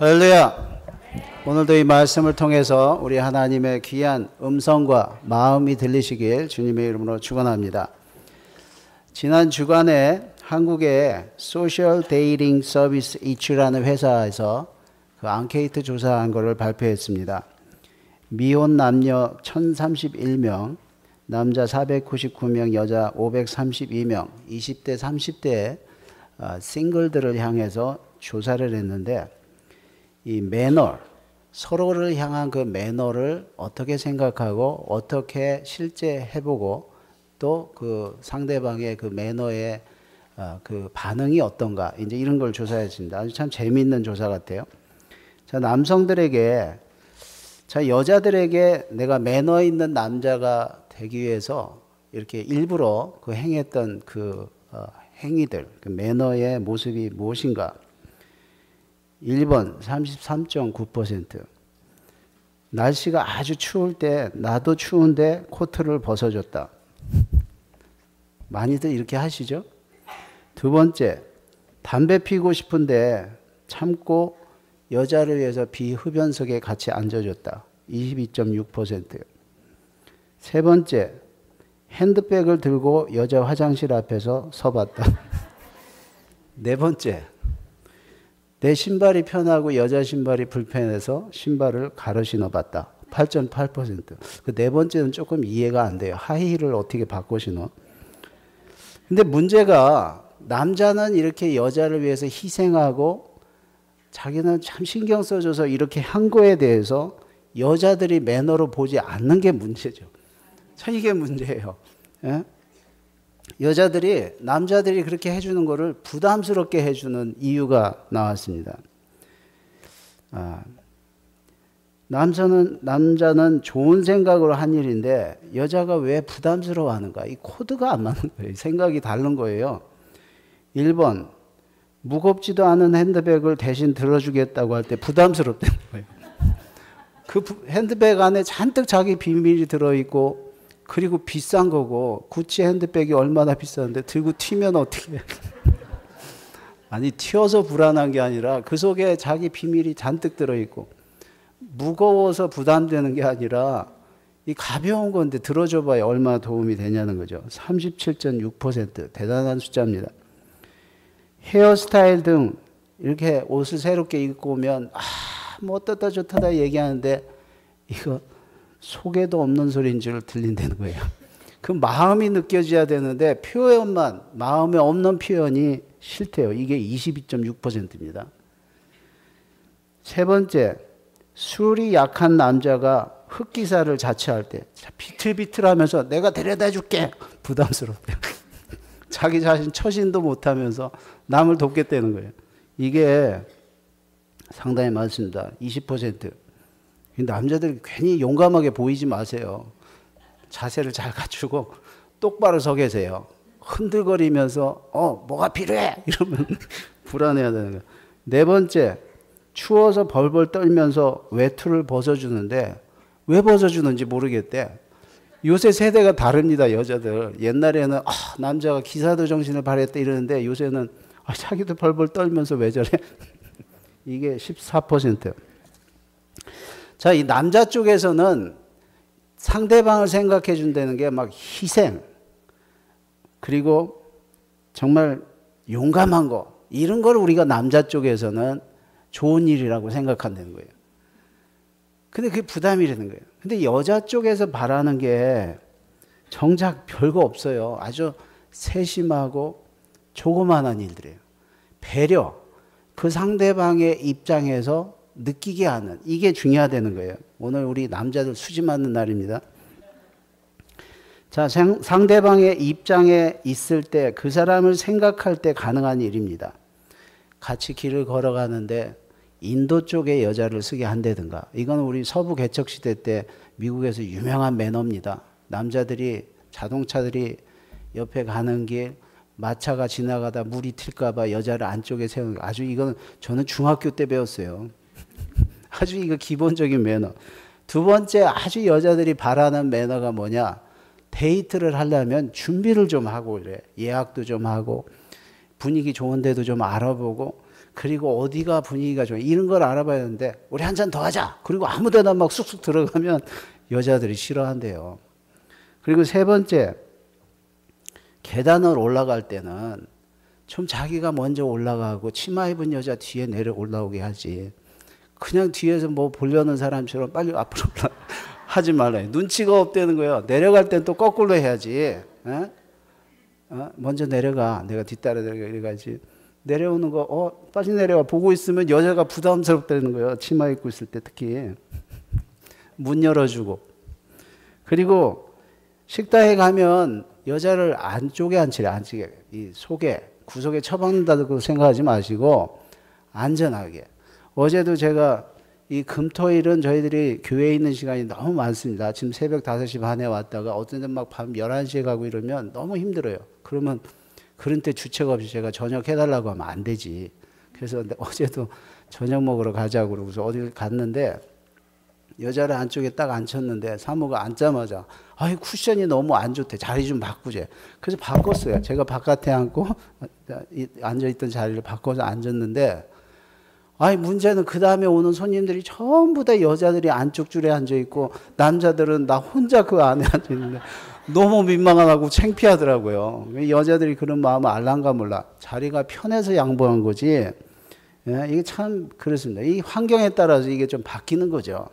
할렐루야. 오늘도 이 말씀을 통해서 우리 하나님의 귀한 음성과 마음이 들리시길 주님의 이름으로 축원합니다. 지난 주간에 한국의 소셜 데이팅 서비스 이츠라는 회사에서 그 앙케이트 조사한 것을 발표했습니다. 미혼 남녀 1031명, 남자 499명, 여자 532명, 20대 30대 싱글들을 향해서 조사를 했는데, 이 매너, 서로를 향한 그 매너를 어떻게 생각하고 어떻게 실제 해보고 또 그 상대방의 그 매너의 그 반응이 어떤가, 이제 이런 걸 조사했습니다. 아주 참 재미있는 조사 같아요. 자, 남성들에게, 자, 여자들에게 내가 매너 있는 남자가 되기 위해서 이렇게 일부러 그 행했던 그 행위들, 그 매너의 모습이 무엇인가? 1번 33.9%. 날씨가 아주 추울 때 나도 추운데 코트를 벗어줬다. 많이들 이렇게 하시죠? 두 번째, 담배 피우고 싶은데 참고 여자를 위해서 비흡연석에 같이 앉아줬다. 22.6%. 세 번째, 핸드백을 들고 여자 화장실 앞에서 서봤다. 네 번째, 내 신발이 편하고 여자 신발이 불편해서 신발을 가로 신어봤다. 8.8%. 그 네 번째는 조금 이해가 안 돼요. 하이힐을 어떻게 바꿔 신어? 근데 문제가, 남자는 이렇게 여자를 위해서 희생하고 자기는 참 신경 써줘서 이렇게 한 거에 대해서 여자들이 매너로 보지 않는 게 문제죠. 참 이게 문제예요. 예? 여자들이, 남자들이 그렇게 해주는 거를 부담스럽게 해주는 이유가 나왔습니다. 남자는 좋은 생각으로 한 일인데 여자가 왜 부담스러워 하는가? 이 코드가 안 맞는 거예요. 생각이 다른 거예요. 1번, 무겁지도 않은 핸드백을 대신 들어주겠다고 할 때 부담스럽다는 거예요. 그 핸드백 안에 잔뜩 자기 비밀이 들어있고, 그리고 비싼 거고, 구찌 핸드백이 얼마나 비싼데 들고 튀면 어떻게 해? 아니, 튀어서 불안한 게 아니라 그 속에 자기 비밀이 잔뜩 들어있고, 무거워서 부담되는 게 아니라 이 가벼운 건데 들어줘봐야 얼마나 도움이 되냐는 거죠. 37.6%. 대단한 숫자입니다. 헤어스타일 등 이렇게 옷을 새롭게 입고 오면 뭐 어떻다 좋다다 얘기하는데 이거 속에도 없는 소리인 줄 들린다는 거예요. 그 마음이 느껴져야 되는데 표현만, 마음에 없는 표현이 싫대요. 이게 22.6%입니다. 세 번째, 술이 약한 남자가 흑기사를 자처할 때 비틀비틀하면서 내가 데려다 줄게. 부담스럽대요. 자기 자신 처신도 못하면서 남을 돕겠다는 거예요. 이게 상당히 많습니다. 20%. 남자들이 괜히 용감하게 보이지 마세요. 자세를 잘 갖추고 똑바로 서 계세요. 흔들거리면서 뭐가 필요해? 이러면 불안해야 되는 거예요. 네 번째, 추워서 벌벌 떨면서 외투를 벗어주는데 왜 벗어주는지 모르겠대. 요새 세대가 다릅니다. 여자들. 옛날에는 남자가 기사도 정신을 발휘했다 이러는데 요새는 자기도 벌벌 떨면서 왜 저래? 이게 14%. 자, 이 남자 쪽에서는 상대방을 생각해 준다는 게 막 희생, 그리고 정말 용감한 거, 이런 걸 우리가 남자 쪽에서는 좋은 일이라고 생각한다는 거예요. 근데 그게 부담이 되는 거예요. 근데 여자 쪽에서 바라는 게 정작 별거 없어요. 아주 세심하고 조그마한 일들이에요. 배려, 그 상대방의 입장에서 느끼게 하는, 이게 중요하다는 거예요. 오늘 우리 남자들 수지 맞는 날입니다. 자, 상대방의 입장에 있을 때 그 사람을 생각할 때 가능한 일입니다. 같이 길을 걸어가는데 인도 쪽에 여자를 쓰게 한다든가. 이건 우리 서부 개척시대 때 미국에서 유명한 매너입니다. 남자들이, 자동차들이 옆에 가는 길, 마차가 지나가다 물이 튈까봐 여자를 안쪽에 세우는 거. 아주 이건 저는 중학교 때 배웠어요. 아주 이거 기본적인 매너. 두 번째, 아주 여자들이 바라는 매너가 뭐냐? 데이트를 하려면 준비를 좀 하고 그래. 예약도 좀 하고 분위기 좋은 데도 좀 알아보고, 그리고 어디가 분위기가 좋아 이런 걸 알아봐야 되는데 우리 한 잔 더 하자. 그리고 아무 데나 막 쑥쑥 들어가면 여자들이 싫어한대요. 그리고 세 번째, 계단을 올라갈 때는 좀 자기가 먼저 올라가고 치마 입은 여자 뒤에 내려 올라오게 하지. 그냥 뒤에서 뭐 보려는 사람처럼 빨리 앞으로 하지 말아요. 눈치가 없다는 거예요. 내려갈 땐 또 거꾸로 해야지. 먼저 내려가. 내가 뒤따라 내려가야지. 내려오는 거, 빨리 내려가. 보고 있으면 여자가 부담스럽다는 거예요. 치마 입고 있을 때 특히. 문 열어주고. 그리고 식당에 가면 여자를 안쪽에 앉히래. 안쪽에. 이 속에, 구석에 처박는다고 생각하지 마시고 안전하게. 어제도 제가 이 금토일은 저희들이 교회에 있는 시간이 너무 많습니다. 아침 새벽 5시 반에 왔다가 어떤 데는 막 밤 11시에 가고 이러면 너무 힘들어요. 그러면 그런 때 주책 없이 제가 저녁 해달라고 하면 안 되지. 그래서 어제도 저녁 먹으러 가자고 그러고서 어딜 갔는데 여자를 안쪽에 딱 앉혔는데 사모가 앉자마자 아이 쿠션이 너무 안 좋대. 자리 좀 바꾸재. 그래서 바꿨어요. 제가 바깥에 앉고 앉아있던 자리를 바꿔서 앉았는데 아니 문제는 그 다음에 오는 손님들이 전부 다 여자들이 안쪽 줄에 앉아있고 남자들은 나 혼자 그 안에 앉아있는데 너무 민망하고 창피하더라고요. 여자들이 그런 마음을 알란가 몰라. 자리가 편해서 양보한 거지. 예, 이게 참 그렇습니다. 이 환경에 따라서 이게 좀 바뀌는 거죠.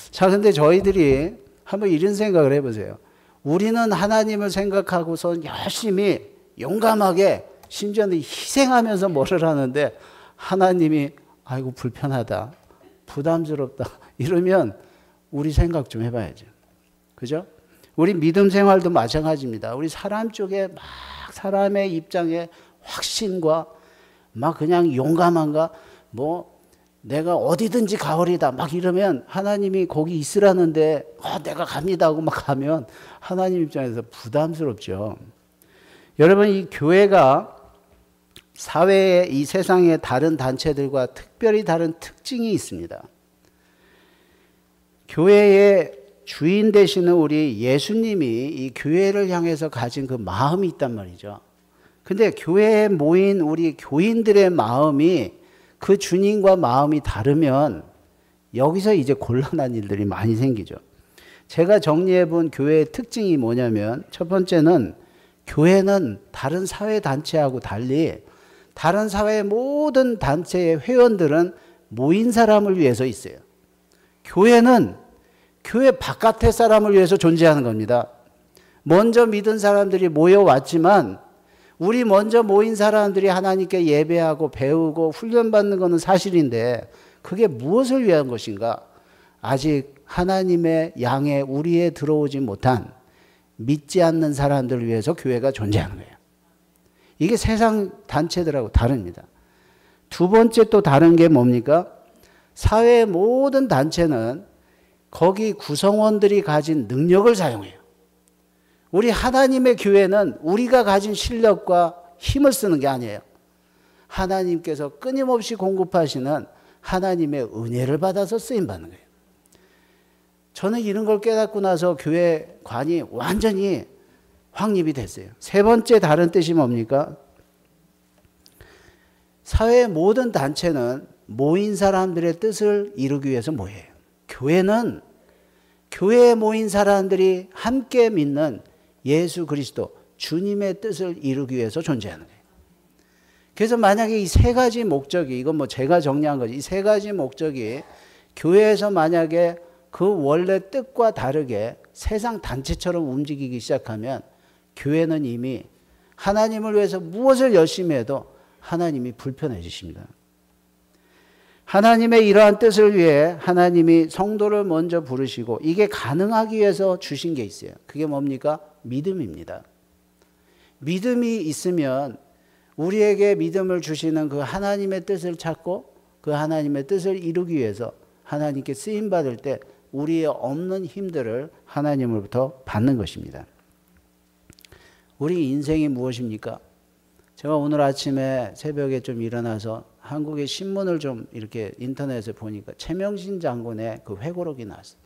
자, 근데 저희들이 한번 이런 생각을 해보세요. 우리는 하나님을 생각하고서 열심히 용감하게 심지어는 희생하면서 뭐를 하는데 하나님이 아이고 불편하다, 부담스럽다 이러면 우리 생각 좀 해봐야죠. 그죠? 우리 믿음 생활도 마찬가지입니다. 우리 사람 쪽에 막 사람의 입장에 확신과 막 그냥 용감한가 뭐 내가 어디든지 가오리다 막 이러면 하나님이 거기 있으라는데 내가 갑니다 하고 막 가면 하나님 입장에서 부담스럽죠. 여러분 이 교회가 사회의 이 세상의 다른 단체들과 특별히 다른 특징이 있습니다. 교회의 주인 되시는 우리 예수님이 이 교회를 향해서 가진 그 마음이 있단 말이죠. 근데 교회에 모인 우리 교인들의 마음이 그 주님과 마음이 다르면 여기서 이제 곤란한 일들이 많이 생기죠. 제가 정리해 본 교회의 특징이 뭐냐면 첫 번째는 교회는 다른 사회단체하고 달리 다른 사회의 모든 단체의 회원들은 모인 사람을 위해서 있어요. 교회는 교회 바깥의 사람을 위해서 존재하는 겁니다. 먼저 믿은 사람들이 모여왔지만 우리 먼저 모인 사람들이 하나님께 예배하고 배우고 훈련받는 것은 사실인데 그게 무엇을 위한 것인가? 아직 하나님의 양에 우리에 들어오지 못한 믿지 않는 사람들을 위해서 교회가 존재하는 거예요. 이게 세상 단체들하고 다릅니다. 두 번째 또 다른 게 뭡니까? 사회의 모든 단체는 거기 구성원들이 가진 능력을 사용해요. 우리 하나님의 교회는 우리가 가진 실력과 힘을 쓰는 게 아니에요. 하나님께서 끊임없이 공급하시는 하나님의 은혜를 받아서 쓰임받는 거예요. 저는 이런 걸 깨닫고 나서 교회 관이 완전히 확립이 됐어요. 세 번째 다른 뜻이 뭡니까? 사회의 모든 단체는 모인 사람들의 뜻을 이루기 위해서 모여요. 교회는 교회에 모인 사람들이 함께 믿는 예수 그리스도 주님의 뜻을 이루기 위해서 존재하는 거예요. 그래서 만약에 이 세 가지 목적이 이건 뭐 제가 정리한 거지. 이 세 가지 목적이 교회에서 만약에 그 원래 뜻과 다르게 세상 단체처럼 움직이기 시작하면 교회는 이미 하나님을 위해서 무엇을 열심히 해도 하나님이 불편해지십니다. 하나님의 이러한 뜻을 위해 하나님이 성도를 먼저 부르시고 이게 가능하기 위해서 주신 게 있어요. 그게 뭡니까? 믿음입니다. 믿음이 있으면 우리에게 믿음을 주시는 그 하나님의 뜻을 찾고 그 하나님의 뜻을 이루기 위해서 하나님께 쓰임받을 때 우리의 없는 힘들을 하나님으로부터 받는 것입니다. 우리 인생이 무엇입니까? 제가 오늘 아침에 새벽에 좀 일어나서 한국의 신문을 좀 이렇게 인터넷에 보니까 최명신 장군의 그 회고록이 나왔어요.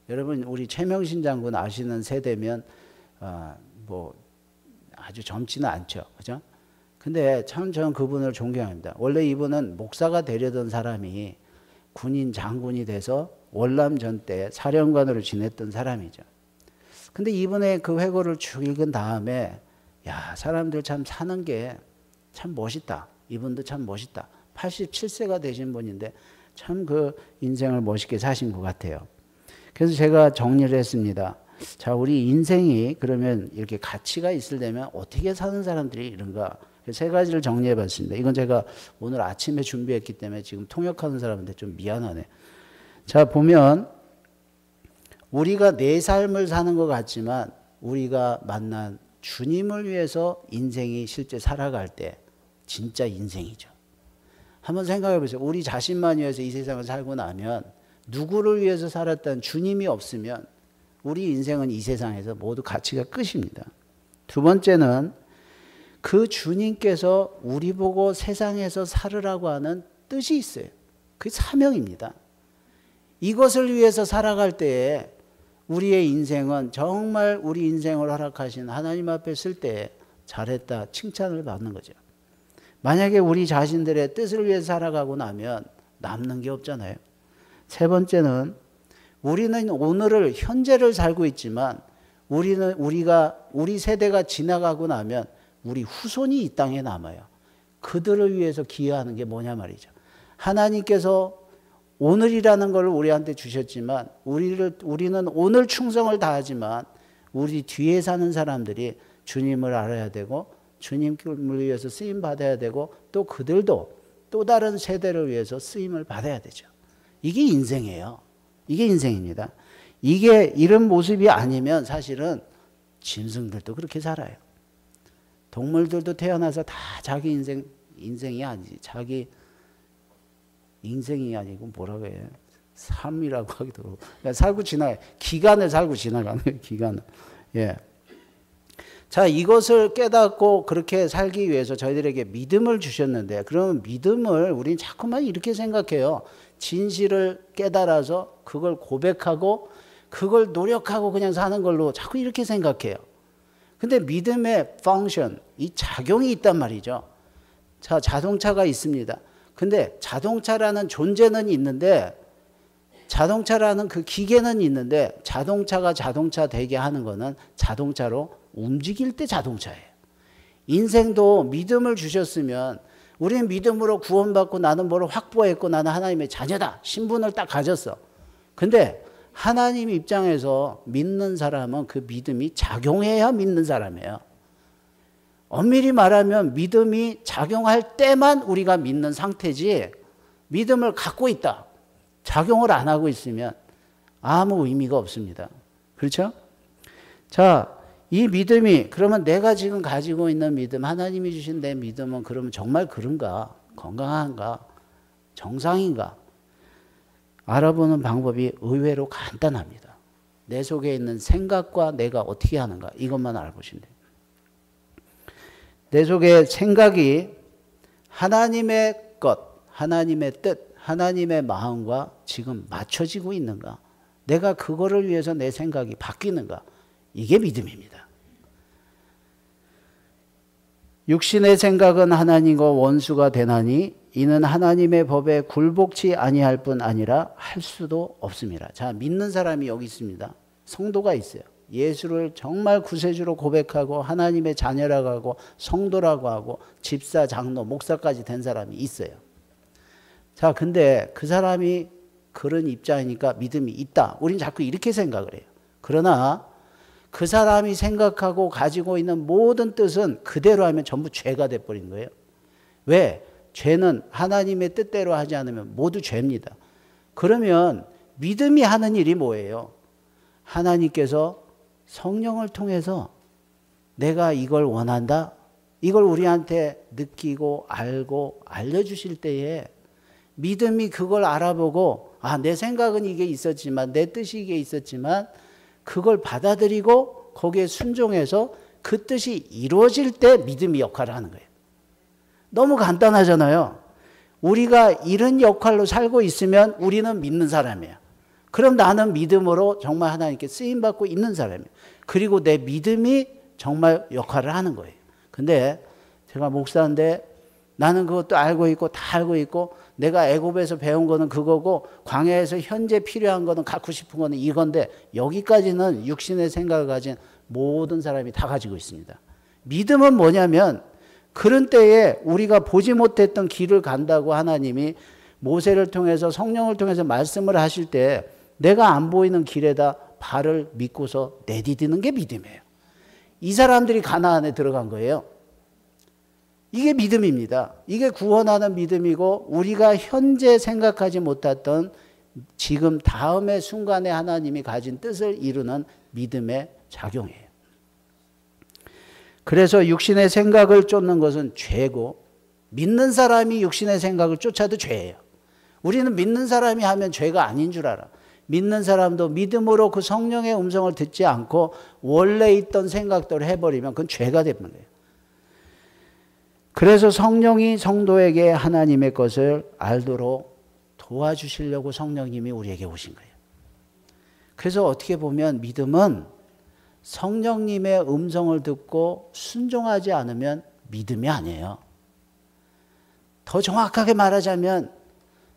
여러분 우리 최명신 장군 아시는 세대면 뭐 아주 젊지는 않죠, 그죠? 근데 참 저는 그분을 존경합니다. 원래 이분은 목사가 되려던 사람이 군인 장군이 돼서 월남전 때 사령관으로 지냈던 사람이죠. 근데 이분의 그 회고를 쭉 읽은 다음에 야, 사람들 참 사는 게 참 멋있다. 이분도 참 멋있다. 87세가 되신 분인데 참 그 인생을 멋있게 사신 것 같아요. 그래서 제가 정리를 했습니다. 자, 우리 인생이 그러면 이렇게 가치가 있으려면 어떻게 사는 사람들이 이런가? 세 가지를 정리해 봤습니다. 이건 제가 오늘 아침에 준비했기 때문에 지금 통역하는 사람한테 좀 미안하네. 자, 보면 우리가 내 삶을 사는 것 같지만 우리가 만난 주님을 위해서 인생이 실제 살아갈 때 진짜 인생이죠. 한번 생각해 보세요. 우리 자신만 위해서 이 세상을 살고 나면 누구를 위해서 살았던 주님이 없으면 우리 인생은 이 세상에서 모두 가치가 끝입니다. 두 번째는 그 주님께서 우리 보고 세상에서 살으라고 하는 뜻이 있어요. 그게 사명입니다. 이것을 위해서 살아갈 때에 우리의 인생은 정말 우리 인생을 허락하신 하나님 앞에 쓸 때 잘했다 칭찬을 받는 거죠. 만약에 우리 자신들의 뜻을 위해서 살아가고 나면 남는 게 없잖아요. 세 번째는 우리는 오늘을 현재를 살고 있지만 우리 세대가 지나가고 나면 우리 후손이 이 땅에 남아요. 그들을 위해서 기여하는 게 뭐냐 말이죠. 하나님께서 오늘이라는 걸 우리한테 주셨지만 우리는 오늘 충성을 다하지만 우리 뒤에 사는 사람들이 주님을 알아야 되고 주님을 위해서 쓰임 받아야 되고 또 그들도 또 다른 세대를 위해서 쓰임을 받아야 되죠. 이게 인생이에요. 이게 인생입니다. 이게 이런 모습이 아니면 사실은 짐승들도 그렇게 살아요. 동물들도 태어나서 다 자기 인생이 아니지. 자기 인생이 아니고 뭐라고 해요? 삶이라고 하기도 하고. 그냥 살고 지나가요. 기간을 살고 지나가는 거예요. 기간을. 예. 자, 이것을 깨닫고 그렇게 살기 위해서 저희들에게 믿음을 주셨는데, 그러면 믿음을 우리는 자꾸만 이렇게 생각해요. 진실을 깨달아서 그걸 고백하고 그걸 노력하고 그냥 사는 걸로 자꾸 이렇게 생각해요. 근데 믿음의 펑션, 이 작용이 있단 말이죠. 자, 자동차가 있습니다. 근데 자동차라는 존재는 있는데, 자동차라는 그 기계는 있는데, 자동차가 자동차 되게 하는 거는 자동차로 움직일 때 자동차예요. 인생도 믿음을 주셨으면 우리는 믿음으로 구원받고 나는 뭐를 확보했고 나는 하나님의 자녀다. 신분을 딱 가졌어. 근데 하나님 입장에서 믿는 사람은 그 믿음이 작용해야 믿는 사람이에요. 엄밀히 말하면 믿음이 작용할 때만 우리가 믿는 상태지, 믿음을 갖고 있다, 작용을 안 하고 있으면 아무 의미가 없습니다. 그렇죠? 자, 이 믿음이 그러면 내가 지금 가지고 있는 믿음, 하나님이 주신 내 믿음은 그러면 정말 그런가? 건강한가? 정상인가? 알아보는 방법이 의외로 간단합니다. 내 속에 있는 생각과 내가 어떻게 하는가, 이것만 알아보시면 돼요. 내 속에 생각이 하나님의 것, 하나님의 뜻, 하나님의 마음과 지금 맞춰지고 있는가? 내가 그거를 위해서 내 생각이 바뀌는가? 이게 믿음입니다. 육신의 생각은 하나님과 원수가 되나니 이는 하나님의 법에 굴복치 아니할 뿐 아니라 할 수도 없습니다. 자, 믿는 사람이 여기 있습니다. 성도가 있어요. 예수를 정말 구세주로 고백하고 하나님의 자녀라고 하고 성도라고 하고 집사, 장로, 목사까지 된 사람이 있어요. 자, 근데 그 사람이 그런 입장이니까 믿음이 있다. 우린 자꾸 이렇게 생각을 해요. 그러나 그 사람이 생각하고 가지고 있는 모든 뜻은 그대로 하면 전부 죄가 돼버린 거예요. 왜? 죄는 하나님의 뜻대로 하지 않으면 모두 죄입니다. 그러면 믿음이 하는 일이 뭐예요? 하나님께서 성령을 통해서 내가 이걸 원한다, 이걸 우리한테 느끼고 알고 알려주실 때에 믿음이 그걸 알아보고, 아, 내 생각은 이게 있었지만, 내 뜻이 이게 있었지만 그걸 받아들이고 거기에 순종해서 그 뜻이 이루어질 때 믿음이 역할을 하는 거예요. 너무 간단하잖아요. 우리가 이런 역할로 살고 있으면 우리는 믿는 사람이에요. 그럼 나는 믿음으로 정말 하나님께 쓰임받고 있는 사람이에요. 그리고 내 믿음이 정말 역할을 하는 거예요. 근데 제가 목사인데 나는 그것도 알고 있고 다 알고 있고 내가 애굽에서 배운 거는 그거고 광야에서 현재 필요한 거는 갖고 싶은 거는 이건데 여기까지는 육신의 생각을 가진 모든 사람이 다 가지고 있습니다. 믿음은 뭐냐면 그런 때에 우리가 보지 못했던 길을 간다고 하나님이 모세를 통해서 성령을 통해서 말씀을 하실 때 내가 안 보이는 길에다 발을 믿고서 내디디는 게 믿음이에요. 이 사람들이 가나안에 들어간 거예요. 이게 믿음입니다. 이게 구원하는 믿음이고 우리가 현재 생각하지 못했던 지금 다음의 순간에 하나님이 가진 뜻을 이루는 믿음의 작용이에요. 그래서 육신의 생각을 쫓는 것은 죄고 믿는 사람이 육신의 생각을 쫓아도 죄예요. 우리는 믿는 사람이 하면 죄가 아닌 줄 알아. 믿는 사람도 믿음으로 그 성령의 음성을 듣지 않고 원래 있던 생각대로 해버리면 그건 죄가 되는 거예요. 그래서 성령이 성도에게 하나님의 것을 알도록 도와주시려고 성령님이 우리에게 오신 거예요. 그래서 어떻게 보면 믿음은 성령님의 음성을 듣고 순종하지 않으면 믿음이 아니에요. 더 정확하게 말하자면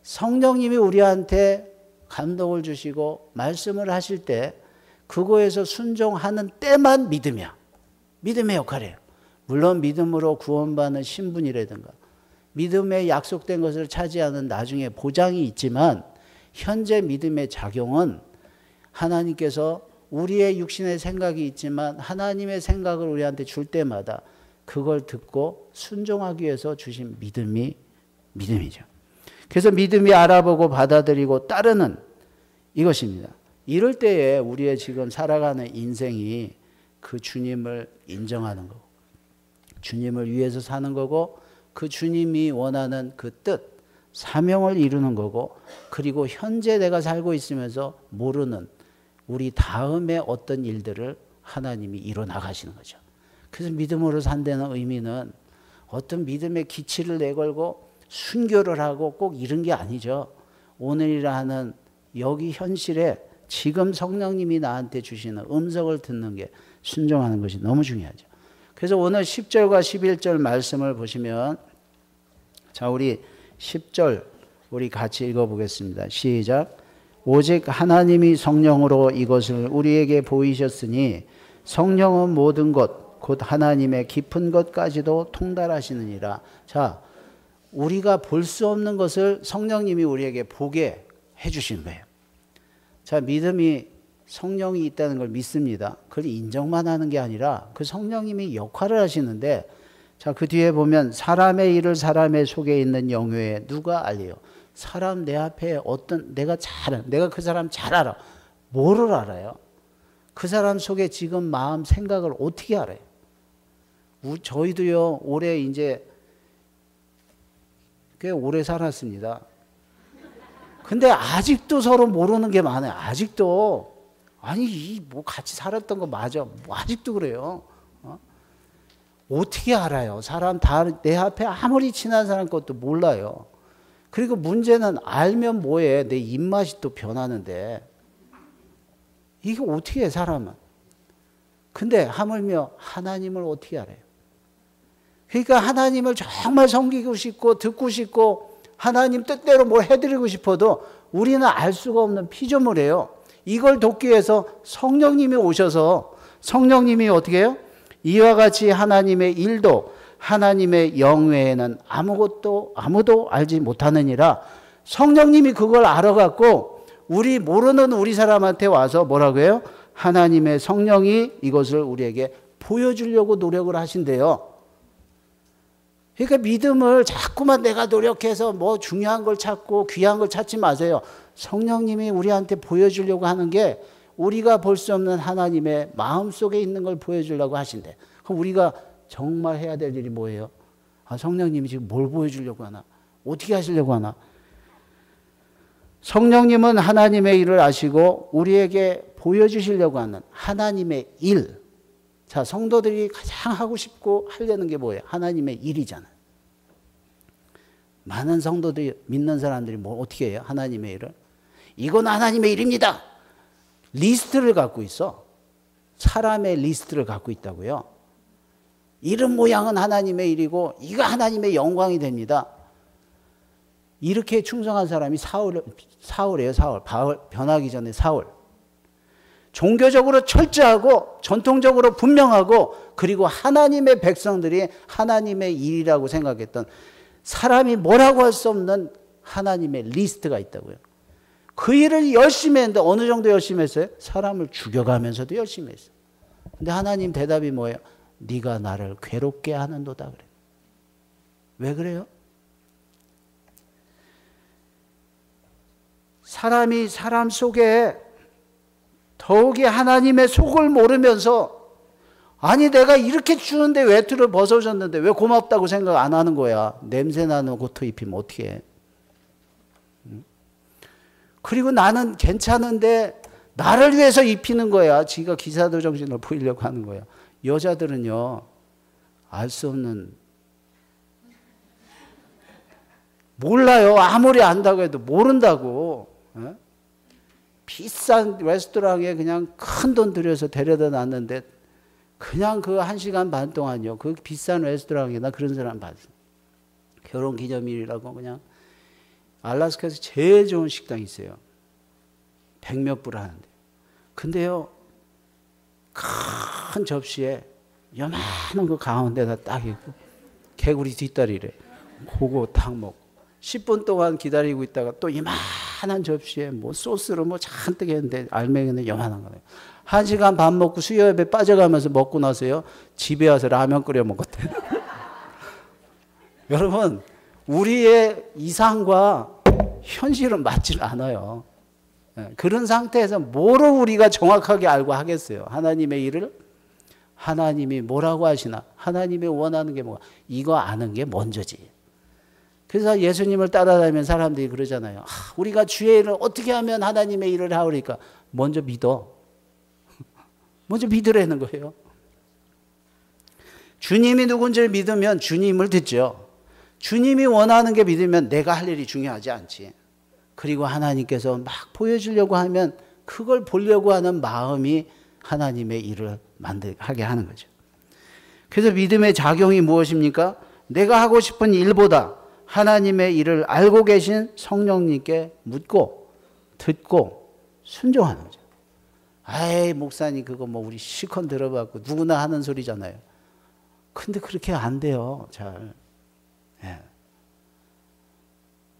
성령님이 우리한테 감동을 주시고 말씀을 하실 때 그거에서 순종하는 때만 믿음이야. 믿음의 역할이에요. 물론 믿음으로 구원받는 신분이라든가 믿음에 약속된 것을 차지하는 나중에 보장이 있지만 현재 믿음의 작용은 하나님께서 우리의 육신의 생각이 있지만 하나님의 생각을 우리한테 줄 때마다 그걸 듣고 순종하기 위해서 주신 믿음이죠. 그래서 믿음이 알아보고 받아들이고 따르는 이것입니다. 이럴 때에 우리의 지금 살아가는 인생이 그 주님을 인정하는 거고 주님을 위해서 사는 거고 그 주님이 원하는 그 뜻, 사명을 이루는 거고 그리고 현재 내가 살고 있으면서 모르는 우리 다음에 어떤 일들을 하나님이 이뤄 나가시는 거죠. 그래서 믿음으로 산다는 의미는 어떤 믿음의 기치를 내걸고 순교를 하고 꼭 이런 게 아니죠. 오늘이라 하는 여기 현실에 지금 성령님이 나한테 주시는 음성을 듣는 게 순종하는 것이 너무 중요하죠. 그래서 오늘 10절과 11절 말씀을 보시면 자 우리 10절 우리 같이 읽어보겠습니다. 시작. 오직 하나님이 성령으로 이것을 우리에게 보이셨으니 성령은 모든 것 곧 하나님의 깊은 것까지도 통달하시느니라. 자 우리가 볼 수 없는 것을 성령님이 우리에게 보게 해주신 거예요. 자 믿음이 성령이 있다는 걸 믿습니다. 그걸 인정만 하는 게 아니라 그 성령님이 역할을 하시는데 자 그 뒤에 보면 사람의 일을 사람의 속에 있는 영역에 누가 알리요. 사람 내 앞에 어떤 내가 그 사람 잘 알아. 뭐를 알아요? 그 사람 속에 지금 마음 생각을 어떻게 알아요? 저희도요 올해 이제 꽤 오래 살았습니다. 근데 아직도 서로 모르는 게 많아요. 아직도 아니 뭐 같이 살았던 거 맞아. 뭐 아직도 그래요. 어떻게 알아요? 사람 다 내 앞에 아무리 친한 사람 것도 몰라요. 그리고 문제는 알면 뭐해? 내 입맛이 또 변하는데 이게 어떻게 해 사람은? 근데 하물며 하나님을 어떻게 알아요? 그러니까 하나님을 정말 섬기고 싶고 듣고 싶고 하나님 뜻대로 뭘 해드리고 싶어도 우리는 알 수가 없는 피조물이에요. 이걸 돕기 위해서 성령님이 오셔서 성령님이 어떻게 해요? 이와 같이 하나님의 일도 하나님의 영 외에는 아무도 알지 못하느니라. 성령님이 그걸 알아갖고 우리 모르는 우리 사람한테 와서 뭐라고 해요? 하나님의 성령이 이것을 우리에게 보여주려고 노력을 하신대요. 그러니까 믿음을 자꾸만 내가 노력해서 뭐 중요한 걸 찾고 귀한 걸 찾지 마세요. 성령님이 우리한테 보여주려고 하는 게 우리가 볼 수 없는 하나님의 마음속에 있는 걸 보여주려고 하신대. 그럼 우리가 정말 해야 될 일이 뭐예요? 아, 성령님이 지금 뭘 보여주려고 하나? 어떻게 하시려고 하나? 성령님은 하나님의 일을 아시고 우리에게 보여주시려고 하는 하나님의 일. 자, 성도들이 가장 하고 싶고 하려는 게 뭐예요? 하나님의 일이잖아요. 많은 성도들이 믿는 사람들이 뭐 어떻게 해요? 하나님의 일을. 이건 하나님의 일입니다. 리스트를 갖고 있어. 사람의 리스트를 갖고 있다고요. 이런 모양은 하나님의 일이고 이거 하나님의 영광이 됩니다. 이렇게 충성한 사람이 사울이에요. 바울 변하기 전에 사울. 종교적으로 철저하고 전통적으로 분명하고 그리고 하나님의 백성들이 하나님의 일이라고 생각했던 사람이 뭐라고 할 수 없는 하나님의 리스트가 있다고요. 그 일을 열심히 했는데 어느 정도 열심히 했어요? 사람을 죽여가면서도 열심히 했어요. 근데 하나님 대답이 뭐예요? 네가 나를 괴롭게 하는도다 그래요. 왜 그래요? 사람이 사람 속에 더욱이 하나님의 속을 모르면서 아니 내가 이렇게 주는데 외투를 벗어줬는데 왜 고맙다고 생각 안 하는 거야. 냄새나는 코트 입히면 어떻게 해. 그리고 나는 괜찮은데 나를 위해서 입히는 거야. 지가 기사도 정신을 보이려고 하는 거야. 여자들은요. 알 수 없는 몰라요. 아무리 안다고 해도 모른다고. 비싼 레스토랑에 그냥 큰 돈 들여서 데려다 놨는데 그냥 그 1시간 반 동안요. 그 비싼 레스토랑에 나 그런 사람 봤어. 결혼 기념일이라고 그냥 알래스카에서 제일 좋은 식당이 있어요. 100몇 불 하는데. 근데요. 큰 접시에 요만한 거 가운데다 딱 있고 개구리 뒷다리래. 그거 딱 먹고 10분 동안 기다리고 있다가 또 이만한 접시에 뭐 소스를 뭐 잔뜩 했는데 알맹이는 요만한 거예요. 1시간 반 먹고 수요일에 빠져가면서 먹고 나서요. 집에 와서 라면 끓여 먹었대요. 여러분 우리의 이상과 현실은 맞지 않아요. 그런 상태에서 뭐를 우리가 정확하게 알고 하겠어요. 하나님의 일을 하나님이 뭐라고 하시나 하나님이 원하는 게 뭐가 이거 아는 게 먼저지. 그래서 예수님을 따라다니면 사람들이 그러잖아요. 우리가 주의 일을 어떻게 하면 하나님의 일을 하오리까? 먼저 믿어. 먼저 믿으라는 거예요. 주님이 누군지를 믿으면 주님을 듣죠. 주님이 원하는 게 믿으면 내가 할 일이 중요하지 않지. 그리고 하나님께서 막 보여주려고 하면 그걸 보려고 하는 마음이 하나님의 일을 하게 하는 거죠. 그래서 믿음의 작용이 무엇입니까? 내가 하고 싶은 일보다 하나님의 일을 알고 계신 성령님께 묻고 듣고 순종하는 거죠. 아이 목사님 그거 뭐 우리 실컷 들어봤고 누구나 하는 소리잖아요. 근데 그렇게 안 돼요. 잘. 예.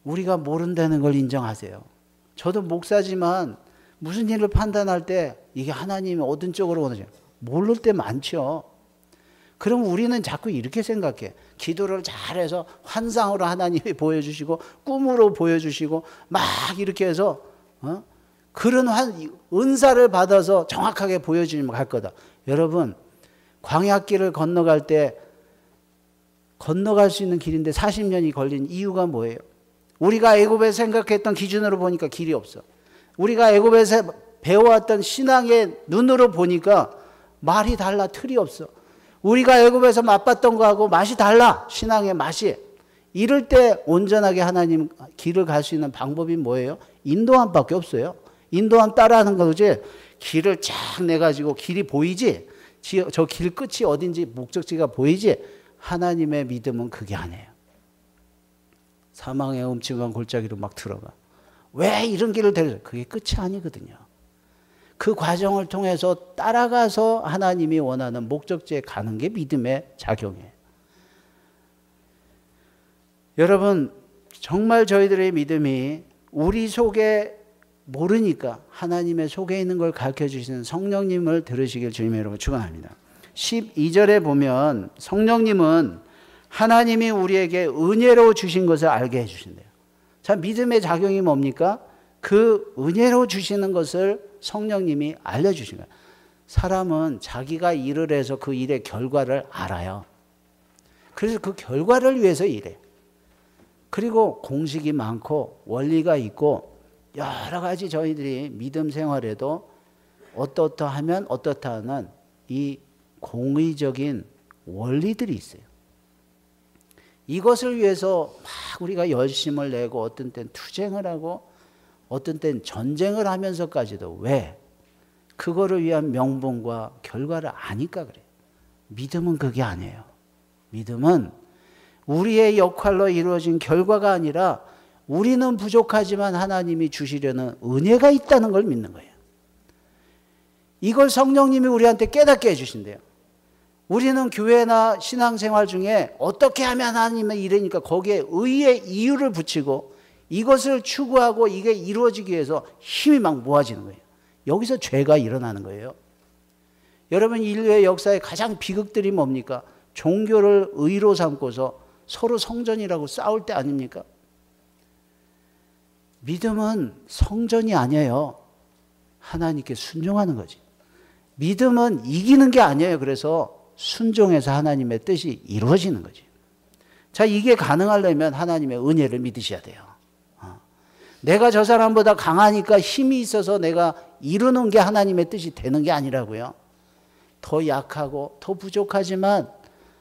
우리가 모른다는 걸 인정하세요. 저도 목사지만 무슨 일을 판단할 때 이게 하나님이 어떤 쪽으로 오는지 모를 때 많죠. 그럼 우리는 자꾸 이렇게 생각해. 기도를 잘해서 환상으로 하나님이 보여주시고 꿈으로 보여주시고 막 이렇게 해서 그런 은사를 받아서 정확하게 보여주면 갈 거다. 여러분 광야길을 건너갈 때 건너갈 수 있는 길인데 40년이 걸린 이유가 뭐예요? 우리가 애굽에서 생각했던 기준으로 보니까 길이 없어. 우리가 애굽에서 배워왔던 신앙의 눈으로 보니까 말이 달라. 틀이 없어. 우리가 애굽에서 맛봤던 거하고 맛이 달라. 신앙의 맛이. 이럴 때 온전하게 하나님 길을 갈 수 있는 방법이 뭐예요? 인도함밖에 없어요. 인도함 따라하는 거지. 길을 쫙 내가지고 길이 보이지. 저 길 끝이 어딘지 목적지가 보이지. 하나님의 믿음은 그게 아니에요. 사망의 음침한 골짜기로 막 들어가. 왜 이런 길을 데려서 그게 끝이 아니거든요. 그 과정을 통해서 따라가서 하나님이 원하는 목적지에 가는 게 믿음의 작용이에요. 여러분 정말 저희들의 믿음이 우리 속에 모르니까 하나님의 속에 있는 걸 가르쳐 주시는 성령님을 들으시길 주님의 이름으로 축원합니다. 12절에 보면 성령님은 하나님이 우리에게 은혜로 주신 것을 알게 해주신대요. 자, 믿음의 작용이 뭡니까? 그 은혜로 주시는 것을 성령님이 알려주신 거예요. 사람은 자기가 일을 해서 그 일의 결과를 알아요. 그래서 그 결과를 위해서 일해. 그리고 공식이 많고 원리가 있고 여러 가지 저희들이 믿음 생활에도 어떠하면 어떻다는 이 공의적인 원리들이 있어요. 이것을 위해서 막 우리가 열심을 내고 어떤 때는 투쟁을 하고 어떤 때는 전쟁을 하면서까지도 왜? 그거를 위한 명분과 결과를 아니까 그래요. 믿음은 그게 아니에요. 믿음은 우리의 역할로 이루어진 결과가 아니라 우리는 부족하지만 하나님이 주시려는 은혜가 있다는 걸 믿는 거예요. 이걸 성령님이 우리한테 깨닫게 해주신대요. 우리는 교회나 신앙생활 중에 어떻게 하면 하나님의 이러니까 거기에 의의 이유를 붙이고 이것을 추구하고 이게 이루어지기 위해서 힘이 막 모아지는 거예요. 여기서 죄가 일어나는 거예요. 여러분, 인류의 역사의 가장 비극들이 뭡니까? 종교를 의로 삼고서 서로 성전이라고 싸울 때 아닙니까? 믿음은 성전이 아니에요. 하나님께 순종하는 거지. 믿음은 이기는 게 아니에요. 그래서 순종해서 하나님의 뜻이 이루어지는 거지. 자, 이게 가능하려면 하나님의 은혜를 믿으셔야 돼요. 내가 저 사람보다 강하니까 힘이 있어서 내가 이루는 게 하나님의 뜻이 되는 게 아니라고요. 더 약하고 더 부족하지만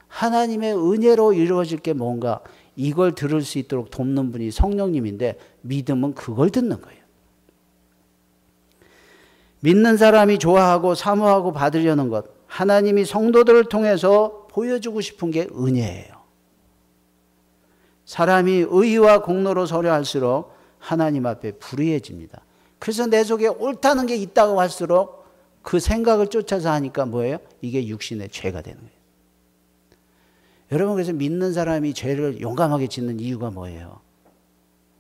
하나님의 은혜로 이루어질 게 뭔가 이걸 들을 수 있도록 돕는 분이 성령님인데 믿음은 그걸 듣는 거예요. 믿는 사람이 좋아하고 사모하고 받으려는 것, 하나님이 성도들을 통해서 보여주고 싶은 게 은혜예요. 사람이 의와 공로로 서려할수록 하나님 앞에 불의해집니다. 그래서 내 속에 옳다는 게 있다고 할수록 그 생각을 쫓아서 하니까 뭐예요? 이게 육신의 죄가 되는 거예요. 여러분, 그래서 믿는 사람이 죄를 용감하게 짓는 이유가 뭐예요?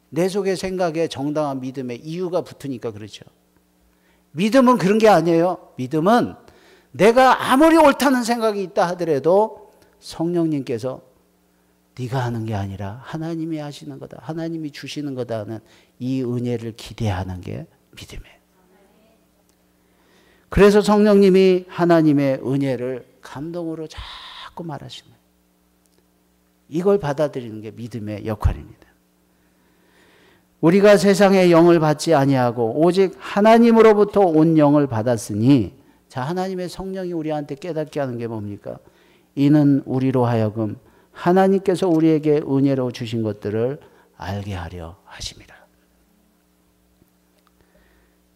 내 속의 생각에 정당한 믿음에 이유가 붙으니까 그렇죠. 믿음은 그런 게 아니에요. 믿음은 내가 아무리 옳다는 생각이 있다 하더라도 성령님께서 네가 하는 게 아니라 하나님이 하시는 거다. 하나님이 주시는 거다 하는 이 은혜를 기대하는 게 믿음이에요. 그래서 성령님이 하나님의 은혜를 감동으로 자꾸 말하시는 거예요. 이걸 받아들이는 게 믿음의 역할입니다. 우리가 세상의 영을 받지 아니하고 오직 하나님으로부터 온 영을 받았으니, 자, 하나님의 성령이 우리한테 깨닫게 하는 게 뭡니까? 이는 우리로 하여금 하나님께서 우리에게 은혜로 주신 것들을 알게 하려 하심이라.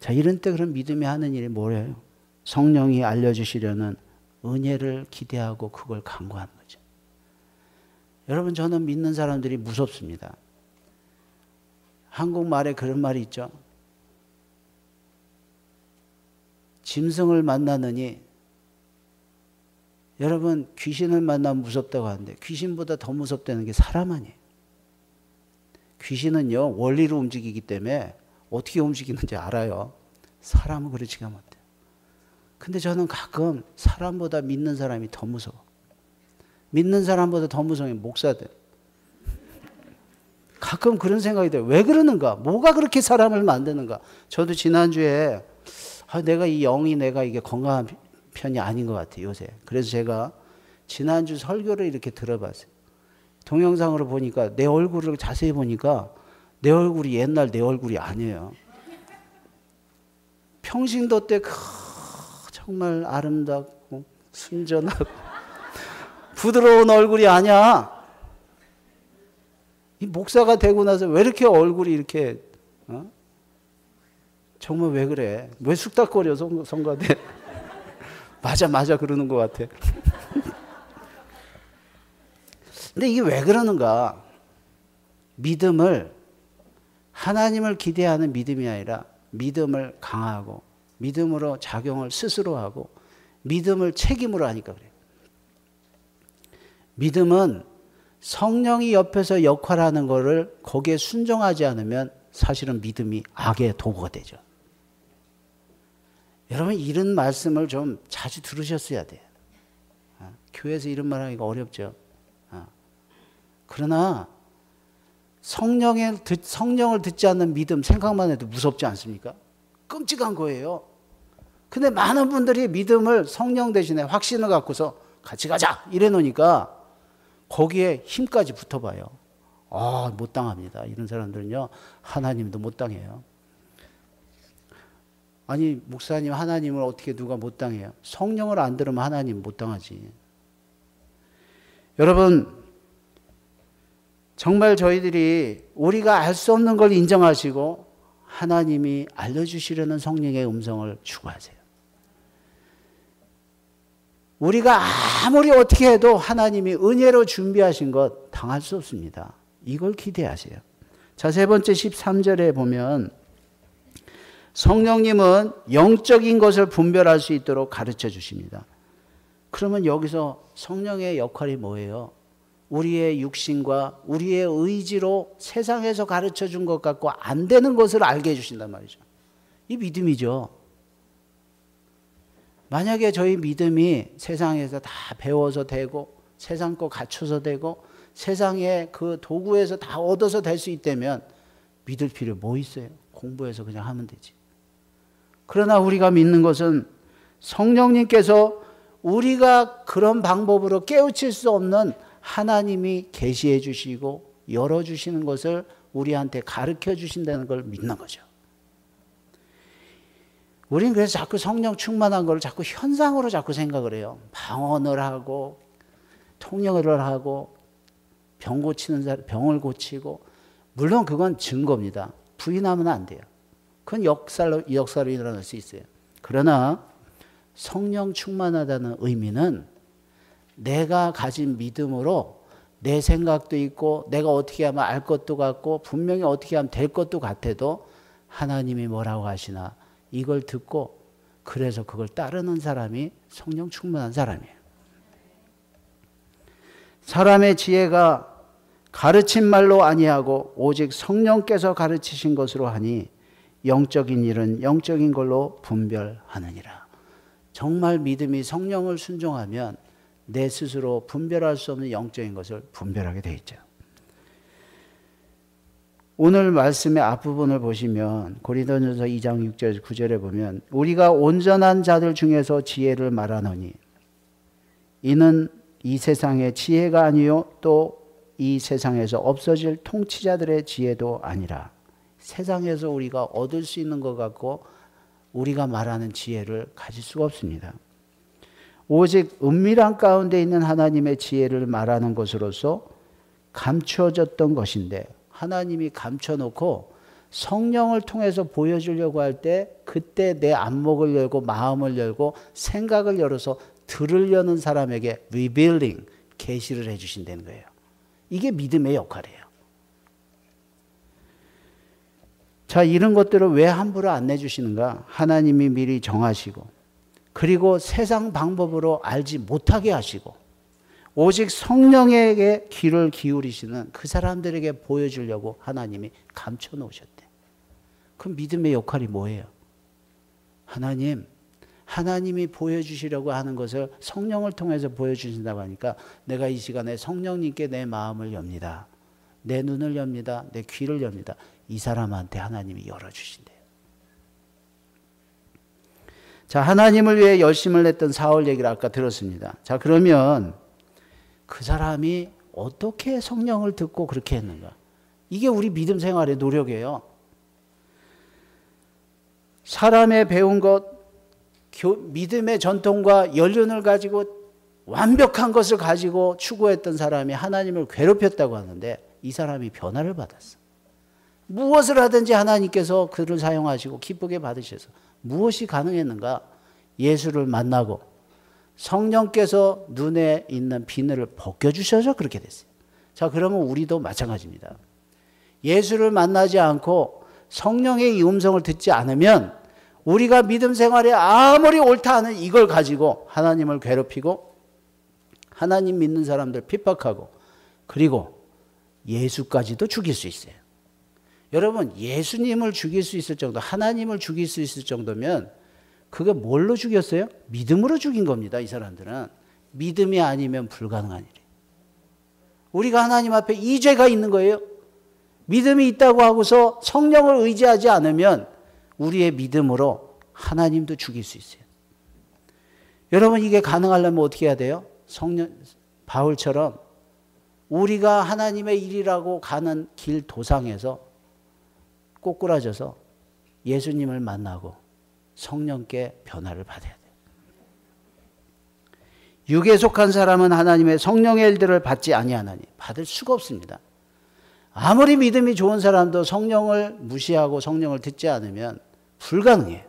자, 이런 때 그럼 믿음이 하는 일이 뭐예요? 성령이 알려주시려는 은혜를 기대하고 그걸 간구하는 거죠. 여러분, 저는 믿는 사람들이 무섭습니다. 한국말에 그런 말이 있죠. 짐승을 만나느니, 여러분, 귀신을 만나면 무섭다고 하는데 귀신보다 더 무섭다는 게 사람 아니에요. 귀신은요, 원리로 움직이기 때문에 어떻게 움직이는지 알아요. 사람은 그렇지가 못해요. 근데 저는 가끔 사람보다 믿는 사람이 더 무서워. 믿는 사람보다 더 무서운 게 목사들. 가끔 그런 생각이 들어요. 왜 그러는가? 뭐가 그렇게 사람을 만드는가? 저도 지난주에 내가 이 영이 내가 이게 건강한 편이 아닌 것 같아요, 요새. 그래서 제가 지난주 설교를 이렇게 들어봤어요. 동영상으로 보니까 내 얼굴을 자세히 보니까 내 얼굴이 옛날 내 얼굴이 아니에요. 평신도 때 정말 아름답고 순전하고 부드러운 얼굴이 아니야. 이 목사가 되고 나서 왜 이렇게 얼굴이 이렇게 정말 왜 그래? 왜 쑥닥거려 성가대? 맞아 그러는 것 같아. 근데 이게 왜 그러는가? 믿음을, 하나님을 기대하는 믿음이 아니라 믿음을 강화하고 믿음으로 작용을 스스로 하고 믿음을 책임으로 하니까 그래요. 믿음은 성령이 옆에서 역할하는 거를 거기에 순종하지 않으면 사실은 믿음이 악의 도구가 되죠. 여러분, 이런 말씀을 좀 자주 들으셨어야 돼요. 교회에서 이런 말 하기가 어렵죠. 그러나 성령을 듣지 않는 믿음 생각만 해도 무섭지 않습니까? 끔찍한 거예요. 근데 많은 분들이 믿음을 성령 대신에 확신을 갖고서 같이 가자 이래 놓으니까 거기에 힘까지 붙어봐요. 못 당합니다. 이런 사람들은요, 하나님도 못 당해요. 아니, 목사님, 하나님을 어떻게 누가 못 당해요? 성령을 안 들으면 하나님 못 당하지. 여러분, 정말 저희들이 우리가 알 수 없는 걸 인정하시고 하나님이 알려주시려는 성령의 음성을 추구하세요. 우리가 아무리 어떻게 해도 하나님이 은혜로 준비하신 것 당할 수 없습니다. 이걸 기대하세요. 자, 세 번째 13절에 보면 성령님은 영적인 것을 분별할 수 있도록 가르쳐 주십니다. 그러면 여기서 성령의 역할이 뭐예요? 우리의 육신과 우리의 의지로 세상에서 가르쳐 준 것 같고 안 되는 것을 알게 해주신단 말이죠. 이 믿음이죠. 만약에 저희 믿음이 세상에서 다 배워서 되고 세상 거 갖춰서 되고 세상의 그 도구에서 다 얻어서 될 수 있다면 믿을 필요 뭐 있어요? 공부해서 그냥 하면 되지. 그러나 우리가 믿는 것은 성령님께서 우리가 그런 방법으로 깨우칠 수 없는 하나님이 계시해 주시고 열어주시는 것을 우리한테 가르쳐 주신다는 걸 믿는 거죠. 우리는 그래서 자꾸 성령 충만한 걸 자꾸 현상으로 자꾸 생각을 해요. 방언을 하고 통역을 하고 병 고치는 사람 병을 고치고, 물론 그건 증거입니다. 부인하면 안 돼요. 그건 역사로 일어날 수 있어요. 그러나 성령 충만하다는 의미는 내가 가진 믿음으로 내 생각도 있고 내가 어떻게 하면 알 것도 같고 분명히 어떻게 하면 될 것도 같아도 하나님이 뭐라고 하시나 이걸 듣고 그래서 그걸 따르는 사람이 성령 충만한 사람이에요. 사람의 지혜가 가르친 말로 아니하고 오직 성령께서 가르치신 것으로 하니 영적인 일은 영적인 걸로 분별하느니라. 정말 믿음이 성령을 순종하면 내 스스로 분별할 수 없는 영적인 것을 분별하게 되어 있죠. 오늘 말씀의 앞부분을 보시면 고린도전서 2장 6절 9절에 보면 우리가 온전한 자들 중에서 지혜를 말하노니 이는 이 세상의 지혜가 아니요 또 이 세상에서 없어질 통치자들의 지혜도 아니라. 세상에서 우리가 얻을 수 있는 것 같고 우리가 말하는 지혜를 가질 수가 없습니다. 오직 은밀한 가운데 있는 하나님의 지혜를 말하는 것으로서 감추어졌던 것인데 하나님이 감춰놓고 성령을 통해서 보여주려고 할 때 그때 내 안목을 열고 마음을 열고 생각을 열어서 들으려는 사람에게 revealing, 계시를 해주신다는 거예요. 이게 믿음의 역할이에요. 자, 이런 것들을 왜 함부로 안 내주시는가? 하나님이 미리 정하시고 그리고 세상 방법으로 알지 못하게 하시고 오직 성령에게 귀를 기울이시는 그 사람들에게 보여주려고 하나님이 감춰 놓으셨대. 그럼 믿음의 역할이 뭐예요? 하나님이 보여주시려고 하는 것을 성령을 통해서 보여주신다고 하니까 내가 이 시간에 성령님께 내 마음을 엽니다. 내 눈을 엽니다. 내 귀를 엽니다. 이 사람한테 하나님이 열어주신대요. 자, 하나님을 위해 열심을 냈던 사울 얘기를 아까 들었습니다. 자, 그러면 그 사람이 어떻게 성령을 듣고 그렇게 했는가? 이게 우리 믿음 생활의 노력이에요. 사람의 배운 것, 믿음의 전통과 연륜을 가지고 완벽한 것을 가지고 추구했던 사람이 하나님을 괴롭혔다고 하는데 이 사람이 변화를 받았어. 무엇을 하든지 하나님께서 그를 사용하시고 기쁘게 받으셔서 무엇이 가능했는가? 예수를 만나고 성령께서 눈에 있는 비늘을 벗겨주셔서 그렇게 됐어요. 자, 그러면 우리도 마찬가지입니다. 예수를 만나지 않고 성령의 이 음성을 듣지 않으면 우리가 믿음 생활에 아무리 옳다 하는 이걸 가지고 하나님을 괴롭히고 하나님 믿는 사람들 핍박하고 그리고 예수까지도 죽일 수 있어요. 여러분, 예수님을 죽일 수 있을 정도, 하나님을 죽일 수 있을 정도면 그게 뭘로 죽였어요? 믿음으로 죽인 겁니다. 이 사람들은. 믿음이 아니면 불가능한 일이에요. 우리가 하나님 앞에 이 죄가 있는 거예요. 믿음이 있다고 하고서 성령을 의지하지 않으면 우리의 믿음으로 하나님도 죽일 수 있어요. 여러분, 이게 가능하려면 어떻게 해야 돼요? 바울처럼 우리가 하나님의 일이라고 가는 길 도상에서 꼬꾸라져서 예수님을 만나고 성령께 변화를 받아야 돼요. 육에 속한 사람은 하나님의 성령의 일들을 받지 아니하나니 받을 수가 없습니다. 아무리 믿음이 좋은 사람도 성령을 무시하고 성령을 듣지 않으면 불가능해요.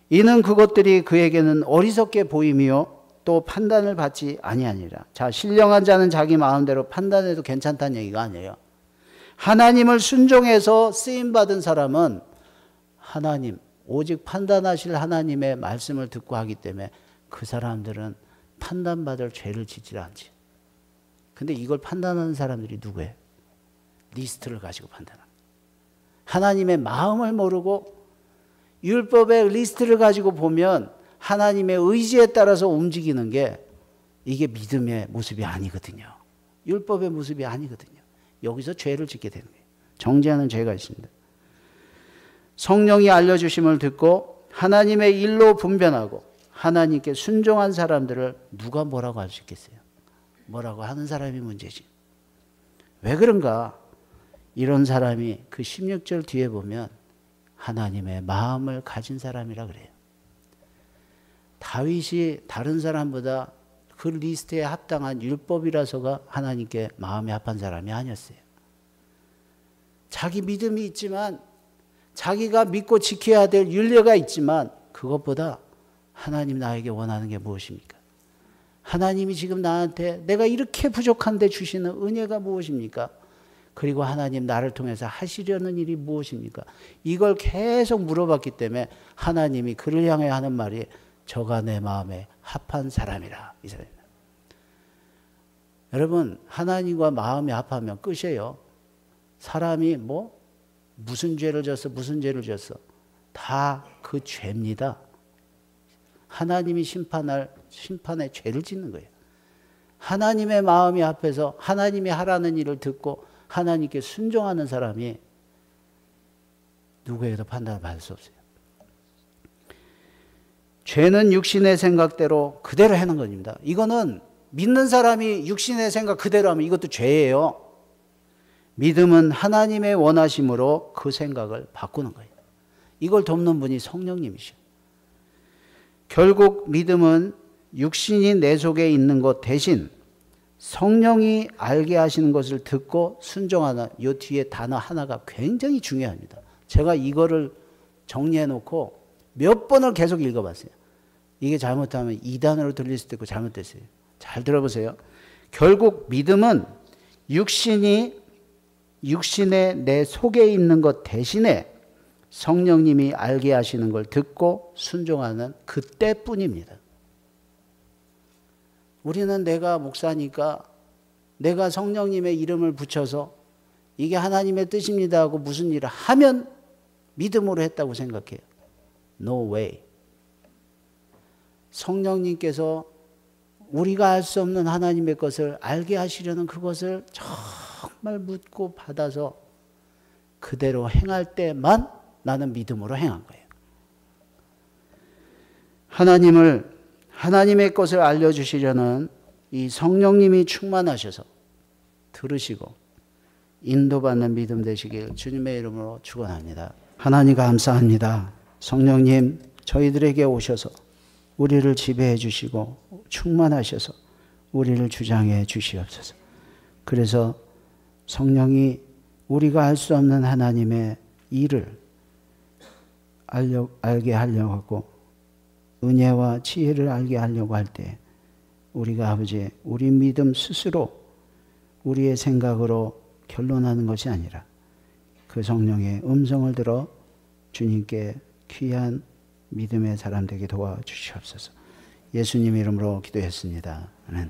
이는 그것들이 그에게는 어리석게 보임이요 또 판단을 받지 아니하니라. 자, 신령한 자는 자기 마음대로 판단해도 괜찮다는 얘기가 아니에요. 하나님을 순종해서 쓰임받은 사람은 하나님, 오직 판단하실 하나님의 말씀을 듣고 하기 때문에 그 사람들은 판단받을 죄를 짓지 않지. 근데 이걸 판단하는 사람들이 누구예요? 리스트를 가지고 판단합니다. 하나님의 마음을 모르고 율법의 리스트를 가지고 보면 하나님의 의지에 따라서 움직이는 게 이게 믿음의 모습이 아니거든요. 율법의 모습이 아니거든요. 여기서 죄를 짓게 되는 거예요. 정죄하는 죄가 있습니다. 성령이 알려주심을 듣고 하나님의 일로 분별하고 하나님께 순종한 사람들을 누가 뭐라고 할 수 있겠어요? 뭐라고 하는 사람이 문제지. 왜 그런가? 이런 사람이 그 16절 뒤에 보면 하나님의 마음을 가진 사람이라 그래요. 다윗이 다른 사람보다 그 리스트에 합당한 율법이라서가 하나님께 마음이 합한 사람이 아니었어요. 자기 믿음이 있지만 자기가 믿고 지켜야 될 윤례가 있지만 그것보다 하나님 나에게 원하는 게 무엇입니까? 하나님이 지금 나한테 내가 이렇게 부족한데 주시는 은혜가 무엇입니까? 그리고 하나님 나를 통해서 하시려는 일이 무엇입니까? 이걸 계속 물어봤기 때문에 하나님이 그를 향해 하는 말이 저가 내 마음에 합한 사람이라. 이 사람입니다. 여러분, 하나님과 마음이 합하면 끝이에요. 사람이 무슨 죄를 졌어 무슨 죄를 졌어 다 그 죄입니다. 하나님이 심판의 죄를 짓는 거예요. 하나님의 마음이 합해서 하나님이 하라는 일을 듣고 하나님께 순종하는 사람이 누구에게도 판단을 받을 수 없어요. 죄는 육신의 생각대로 그대로 하는 겁니다. 이거는 믿는 사람이 육신의 생각 그대로 하면 이것도 죄예요. 믿음은 하나님의 원하심으로 그 생각을 바꾸는 거예요. 이걸 돕는 분이 성령님이셔. 결국 믿음은 육신이 내 속에 있는 것 대신 성령이 알게 하시는 것을 듣고 순종하는 이 뒤에 단어 하나가 굉장히 중요합니다. 제가 이거를 정리해 놓고 몇 번을 계속 읽어봤어요. 이게 잘못하면 2단으로 들릴 수도 있고 잘못됐어요. 잘 들어보세요. 결국 믿음은 육신에 내 속에 있는 것 대신에 성령님이 알게 하시는 걸 듣고 순종하는 그때뿐입니다. 우리는 내가 목사니까 내가 성령님의 이름을 붙여서 이게 하나님의 뜻입니다 하고 무슨 일을 하면 믿음으로 했다고 생각해요. No way. 성령님께서 우리가 알 수 없는 하나님의 것을 알게 하시려는 그것을 정말 묻고 받아서 그대로 행할 때만 나는 믿음으로 행한 거예요. 하나님의 것을 알려주시려는 이 성령님이 충만하셔서 들으시고 인도받는 믿음 되시길 주님의 이름으로 축원합니다. 하나님 감사합니다. 성령님 저희들에게 오셔서 우리를 지배해 주시고 충만하셔서 우리를 주장해 주시옵소서. 그래서 성령이 우리가 알 수 없는 하나님의 일을 알게 하려고 하고 은혜와 지혜를 알게 하려고 할 때 우리가 아버지 우리 믿음 스스로 우리의 생각으로 결론하는 것이 아니라 그 성령의 음성을 들어 주님께 귀한 믿음의 사람 되게 도와주시옵소서. 예수님 이름으로 기도했습니다. 아멘.